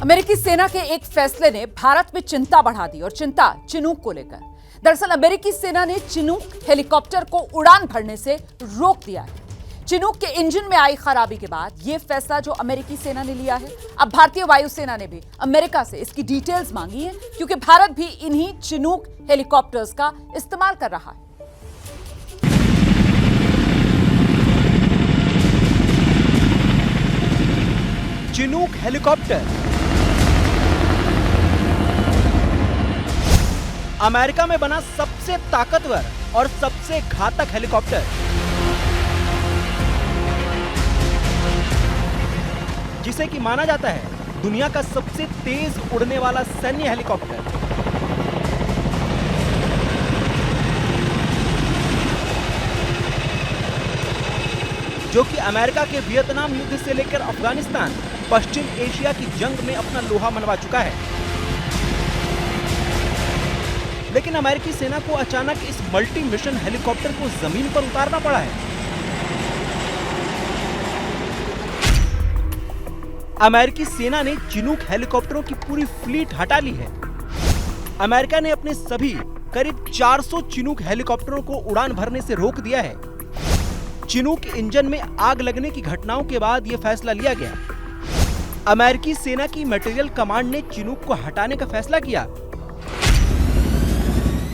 अमेरिकी सेना के एक फैसले ने भारत में चिंता बढ़ा दी और चिंता चिनूक को लेकर। दरअसल अमेरिकी सेना ने चिनूक हेलीकॉप्टर को उड़ान भरने से रोक दिया है। चिनूक के इंजन में आई खराबी के बाद यह फैसला जो अमेरिकी सेना ने लिया है, अब भारतीय वायुसेना ने भी अमेरिका से इसकी डिटेल्स मांगी है, क्योंकि भारत भी इन्हीं चिनूक हेलीकॉप्टर्स का इस्तेमाल कर रहा है। चिनूक हेलीकॉप्टर अमेरिका में बना सबसे ताकतवर और सबसे घातक हेलीकॉप्टर, जिसे कि माना जाता है दुनिया का सबसे तेज उड़ने वाला सैन्य हेलीकॉप्टर। जो कि अमेरिका के वियतनाम युद्ध से लेकर अफगानिस्तान, पश्चिम एशिया की जंग में अपना लोहा मनवा चुका है। लेकिन अमेरिकी सेना को अचानक इस मल्टी मिशन हेलीकॉप्टर को जमीन पर उतारना पड़ा है। अमेरिकी सेना ने चिनूक हेलीकॉप्टरों की पूरी फ्लीट हटा ली है। अमेरिका ने अपने सभी करीब 400 चिनूक हेलीकॉप्टरों को उड़ान भरने से रोक दिया है। चिनूक इंजन में आग लगने की घटनाओं के बाद यह फैसला लिया गया। अमेरिकी सेना की मटेरियल कमांड ने चिनूक को हटाने का फैसला किया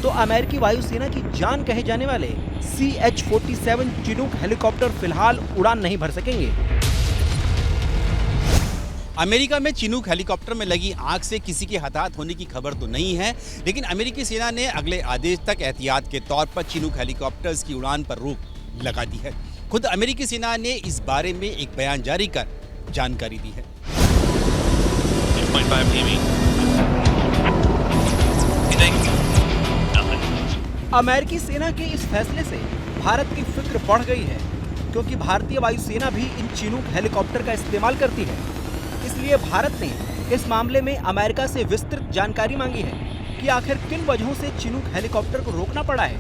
तो अमेरिकी वायुसेना की जान कहे जाने वाले CH-47 चिनूक हेलीकॉप्टर फिलहाल उड़ान नहीं भर सकेंगे। अमेरिका में चिनूक हेलीकॉप्टर में लगी आग से किसी के हताहत होने की खबर तो नहीं है, लेकिन अमेरिकी सेना ने अगले आदेश तक एहतियात के तौर पर चिनूक हेलीकॉप्टर्स की उड़ान पर रोक लगा दी है। खुद अमेरिकी सेना ने इस बारे में एक बयान जारी कर जानकारी दी है। अमेरिकी सेना के इस फैसले से भारत की फिक्र बढ़ गई है, क्योंकि भारतीय वायुसेना भी इन चिनूक हेलीकॉप्टर का इस्तेमाल करती है। इसलिए भारत ने इस मामले में अमेरिका से विस्तृत जानकारी मांगी है कि आखिर किन वजहों से चिनूक हेलीकॉप्टर को रोकना पड़ा है।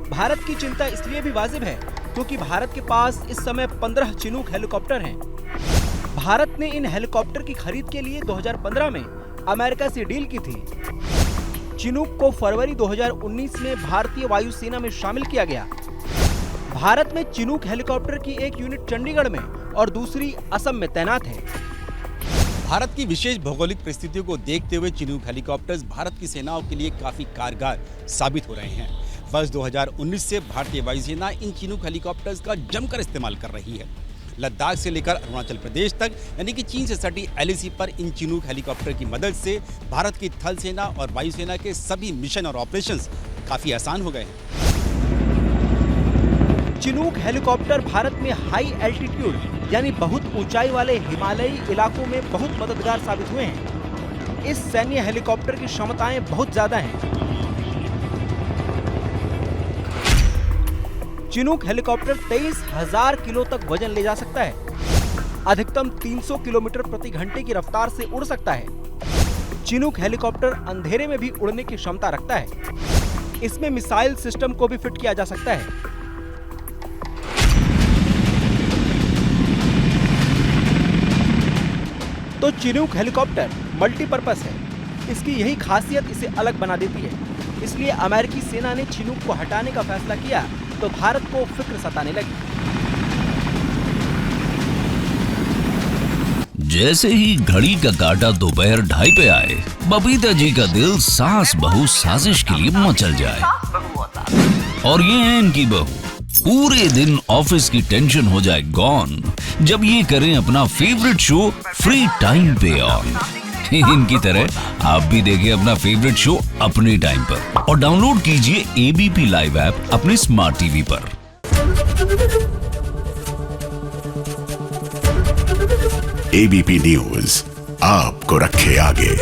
भारत की चिंता इसलिए भी वाजिब है क्योंकि भारत के पास इस समय 15 चिनूक हेलीकॉप्टर हैं। भारत ने इन हेलीकॉप्टर की खरीद के लिए 2015 में अमेरिका से डील की थी। चिनूक को फरवरी 2019 में भारतीय वायुसेना में शामिल किया गया। भारत में चिनूक हेलीकॉप्टर की एक यूनिट चंडीगढ़ में और दूसरी असम में तैनात है। भारत की विशेष भौगोलिक परिस्थितियों को देखते हुए चिनूक हेलीकॉप्टर्स भारत की सेनाओं के लिए काफी कारगर साबित हो रहे हैं। वर्ष 2019 से भारतीय वायुसेना इन चिनूक हेलीकॉप्टर्स का जमकर इस्तेमाल कर रही है। लद्दाख से लेकर अरुणाचल प्रदेश तक, यानी कि चीन से सटी LAC पर इन चिनूक हेलीकॉप्टर की मदद से भारत की थल सेना और वायुसेना के सभी मिशन और ऑपरेशंस काफी आसान हो गए हैं। चिनूक हेलीकॉप्टर भारत में हाई एल्टीट्यूड यानी बहुत ऊंचाई वाले हिमालयी इलाकों में बहुत मददगार साबित हुए हैं। इस सैन्य हेलीकॉप्टर की क्षमताएं बहुत ज्यादा हैं। चिनूक हेलीकॉप्टर 23,000 किलो तक वजन ले जा सकता है। अधिकतम 300 किलोमीटर प्रति घंटे की रफ्तार से उड़ सकता है। चिनूक हेलीकॉप्टर अंधेरे में भी उड़ने की क्षमता रखता है। इसमें मिसाइल सिस्टम को भी फिट किया जा सकता है। तो चिनूक हेलीकॉप्टर मल्टीपर्पस है। इसकी यही खासियत इसे अलग बना देती है। इसलिए अमेरिकी सेना ने चिनूक को हटाने का फैसला किया तो भारत को फिक्र सताने लगी। जैसे ही घड़ी का काटा दोपहर 2:30 पे आए, बबीता जी का दिल सास बहू साजिश के लिए मचल जाए। और ये है इनकी बहू, पूरे दिन ऑफिस की टेंशन हो जाए गॉन जब ये करें अपना फेवरेट शो फ्री टाइम पे ऑन। इनकी तरह आप भी देखिए अपना फेवरेट शो अपने टाइम पर और डाउनलोड कीजिए ABP लाइव ऐप अपने स्मार्ट टीवी पर। ABP न्यूज आपको रखे आगे।